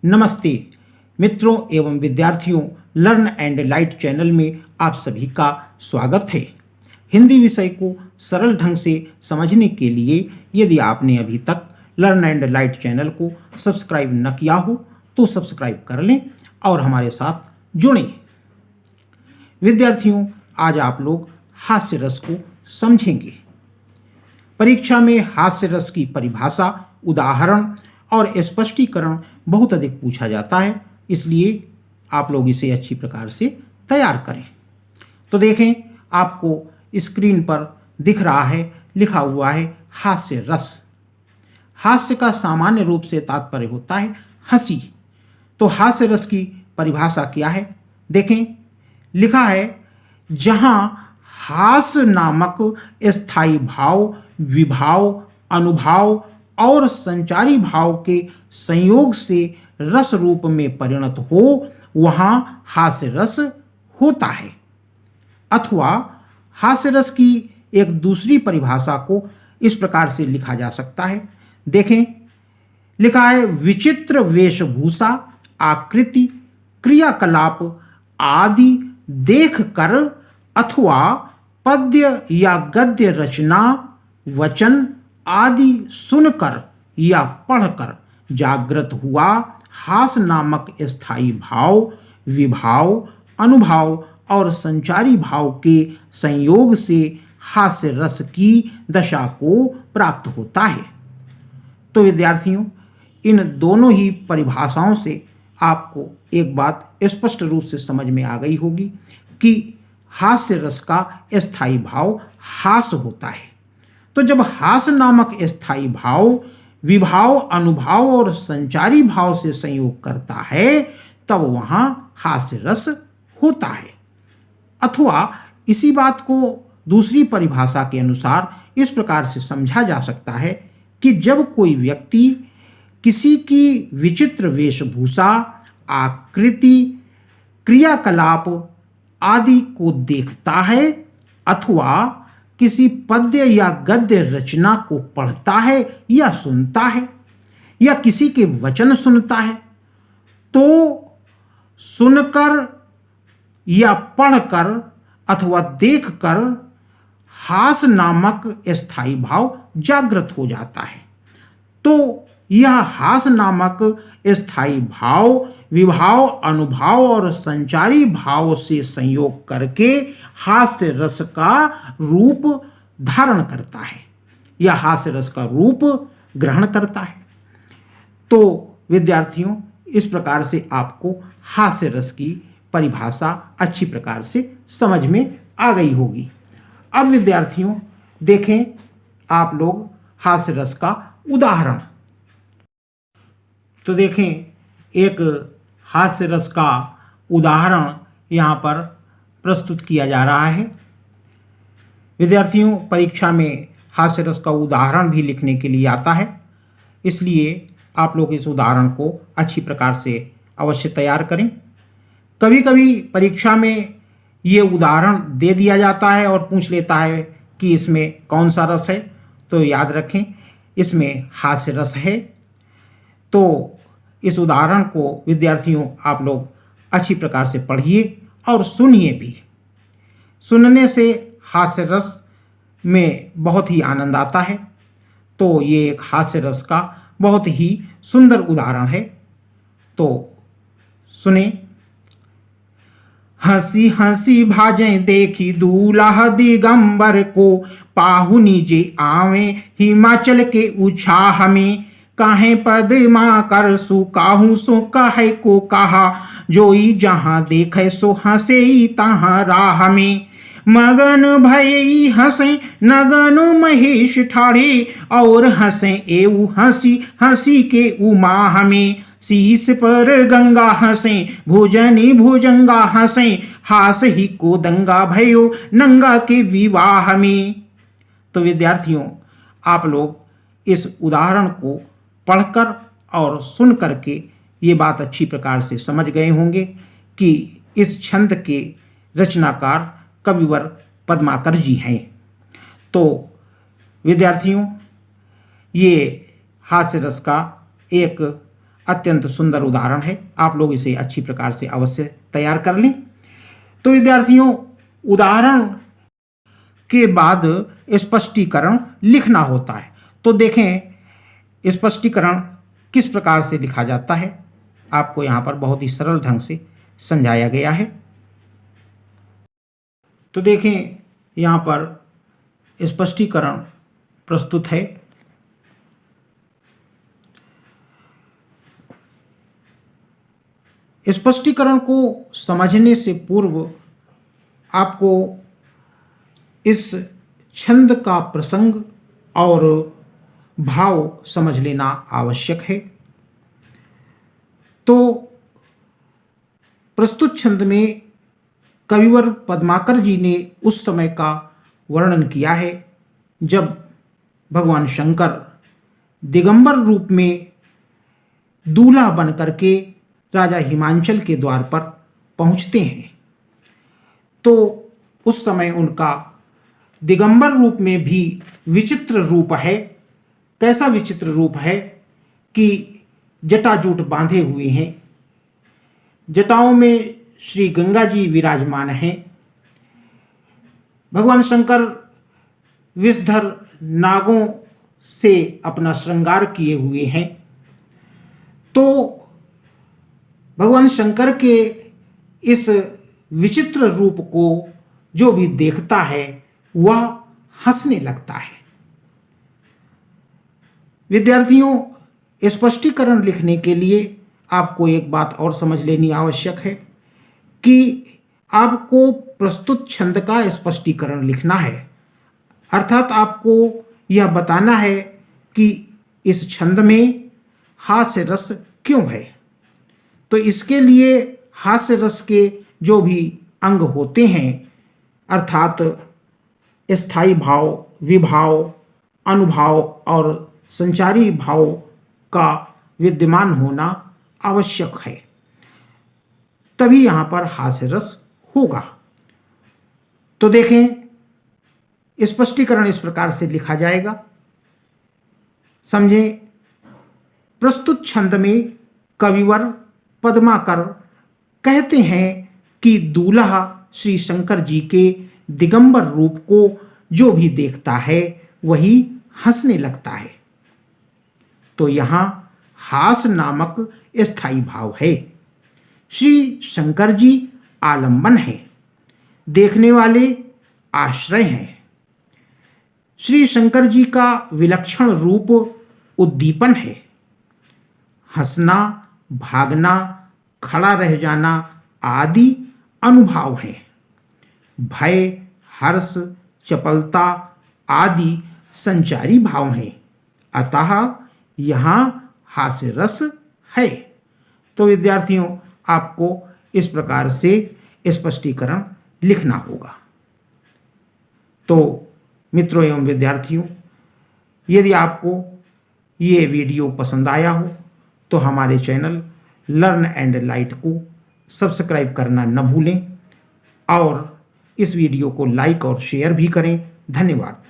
नमस्ते मित्रों एवं विद्यार्थियों, लर्न एंड लाइट चैनल में आप सभी का स्वागत है। हिंदी विषय को सरल ढंग से समझने के लिए यदि आपने अभी तक लर्न एंड लाइट चैनल को सब्सक्राइब न किया हो तो सब्सक्राइब कर लें और हमारे साथ जुड़ें। विद्यार्थियों, आज आप लोग हास्य रस को समझेंगे। परीक्षा में हास्य रस की परिभाषा, उदाहरण और स्पष्टीकरण बहुत अधिक पूछा जाता है, इसलिए आप लोग इसे अच्छी प्रकार से तैयार करें। तो देखें, आपको स्क्रीन पर दिख रहा है, लिखा हुआ है हास्य रस। हास्य का सामान्य रूप से तात्पर्य होता है हंसी। तो हास्य रस की परिभाषा क्या है? देखें, लिखा है जहां हास नामक स्थायी भाव, विभाव, अनुभाव और संचारी भाव के संयोग से रस रूप में परिणत हो, वहां हास्य रस होता है। अथवा हास्य रस की एक दूसरी परिभाषा को इस प्रकार से लिखा जा सकता है। देखें, लिखा है विचित्र वेशभूषा, आकृति, क्रियाकलाप आदि देखकर अथवा पद्य या गद्य रचना, वचन आदि सुनकर या पढ़कर जागृत हुआ हास नामक स्थायी भाव, विभाव, अनुभाव और संचारी भाव के संयोग से हास्य रस की दशा को प्राप्त होता है। तो विद्यार्थियों, इन दोनों ही परिभाषाओं से आपको एक बात स्पष्ट रूप से समझ में आ गई होगी कि हास्य रस का स्थायी भाव हास होता है। तो जब हास नामक स्थायी भाव, विभाव, अनुभाव और संचारी भाव से संयोग करता है, तब वहां हास्य रस होता है। अथवा इसी बात को दूसरी परिभाषा के अनुसार इस प्रकार से समझा जा सकता है कि जब कोई व्यक्ति किसी की विचित्र वेशभूषा, आकृति, क्रियाकलाप आदि को देखता है अथवा किसी पद्य या गद्य रचना को पढ़ता है या सुनता है या किसी के वचन सुनता है, तो सुनकर या पढ़कर अथवा देखकर हास नामक स्थायी भाव जागृत हो जाता है। तो यह हास नामक स्थायी भाव, विभाव, अनुभाव और संचारी भाव से संयोग करके हास्य रस का रूप धारण करता है या हास्य रस का रूप ग्रहण करता है। तो विद्यार्थियों, इस प्रकार से आपको हास्य रस की परिभाषा अच्छी प्रकार से समझ में आ गई होगी। अब विद्यार्थियों देखें, आप लोग हास्य रस का उदाहरण। तो देखें, एक हास्य रस का उदाहरण यहाँ पर प्रस्तुत किया जा रहा है। विद्यार्थियों, परीक्षा में हास्य रस का उदाहरण भी लिखने के लिए आता है, इसलिए आप लोग इस उदाहरण को अच्छी प्रकार से अवश्य तैयार करें। कभी कभी परीक्षा में ये उदाहरण दे दिया जाता है और पूछ लेता है कि इसमें कौन सा रस है। तो याद रखें, इसमें हास्य रस है। तो इस उदाहरण को विद्यार्थियों आप लोग अच्छी प्रकार से पढ़िए और सुनिए भी। सुनने से हास्य रस में बहुत ही आनंद आता है। तो ये एक हास्य रस का बहुत ही सुंदर उदाहरण है। तो सुने। हंसी हंसी भाजें देखी दूल्हा दिगंबर को, पाहुनी जे आवे हिमाचल के उछाह में, काहे पदमा कर सु काहू सो कहे को कहा, जोई जहां देखे सो हंसे तहां राह में, मगन भयई हंसे नगन महेश ठाड़े, और हंसे एऊ हंसी हंसी के उमाह में, शीस पर गंगा हंसे भुजनी भुजंगा हंसे, हास ही को दंगा भयो नंगा के विवाह में। तो विद्यार्थियों, आप लोग इस उदाहरण को पढ़कर और सुन करके ये बात अच्छी प्रकार से समझ गए होंगे कि इस छंद के रचनाकार कविवर पद्माकर जी हैं। तो विद्यार्थियों, ये हास्य रस का एक अत्यंत सुंदर उदाहरण है। आप लोग इसे अच्छी प्रकार से अवश्य तैयार कर लें। तो विद्यार्थियों, उदाहरण के बाद स्पष्टीकरण लिखना होता है। तो देखें स्पष्टीकरण किस प्रकार से लिखा जाता है। आपको यहाँ पर बहुत ही सरल ढंग से समझाया गया है। तो देखें यहाँ पर स्पष्टीकरण प्रस्तुत है। स्पष्टीकरण को समझने से पूर्व आपको इस छंद का प्रसंग और भाव समझ लेना आवश्यक है। तो प्रस्तुत छंद में कविवर पद्माकर जी ने उस समय का वर्णन किया है जब भगवान शंकर दिगंबर रूप में दूल्हा बनकर के राजा हिमांचल के द्वार पर पहुंचते हैं। तो उस समय उनका दिगंबर रूप में भी विचित्र रूप है। कैसा विचित्र रूप है कि जटाजूट बांधे हुए हैं, जटाओं में श्री गंगा जी विराजमान हैं। भगवान शंकर विषधर नागों से अपना श्रृंगार किए हुए हैं। तो भगवान शंकर के इस विचित्र रूप को जो भी देखता है वह हंसने लगता है। विद्यार्थियों, स्पष्टीकरण लिखने के लिए आपको एक बात और समझ लेनी आवश्यक है कि आपको प्रस्तुत छंद का स्पष्टीकरण लिखना है। अर्थात आपको यह बताना है कि इस छंद में हास्य रस क्यों है। तो इसके लिए हास्य रस के जो भी अंग होते हैं, अर्थात स्थायी भाव, विभाव, अनुभाव और संचारी भाव का विद्यमान होना आवश्यक है, तभी यहाँ पर हास्य रस होगा। तो देखें स्पष्टीकरण इस प्रकार से लिखा जाएगा। समझें, प्रस्तुत छंद में कविवर पद्माकर कहते हैं कि दूल्हा श्री शंकर जी के दिगंबर रूप को जो भी देखता है वही हंसने लगता है। तो यहाँ हास नामक स्थायी भाव है। श्री शंकर जी आलंबन है, देखने वाले आश्रय हैं। श्री शंकर जी का विलक्षण रूप उद्दीपन है। हंसना, भागना, खड़ा रह जाना आदि अनुभाव हैं। भय, हर्ष, चपलता आदि संचारी भाव हैं। अतः यहाँ हास्य रस है। तो विद्यार्थियों, आपको इस प्रकार से स्पष्टीकरण लिखना होगा। तो मित्रों एवं विद्यार्थियों, यदि आपको ये वीडियो पसंद आया हो तो हमारे चैनल लर्न एंड लाइट को सब्सक्राइब करना न भूलें और इस वीडियो को लाइक और शेयर भी करें। धन्यवाद।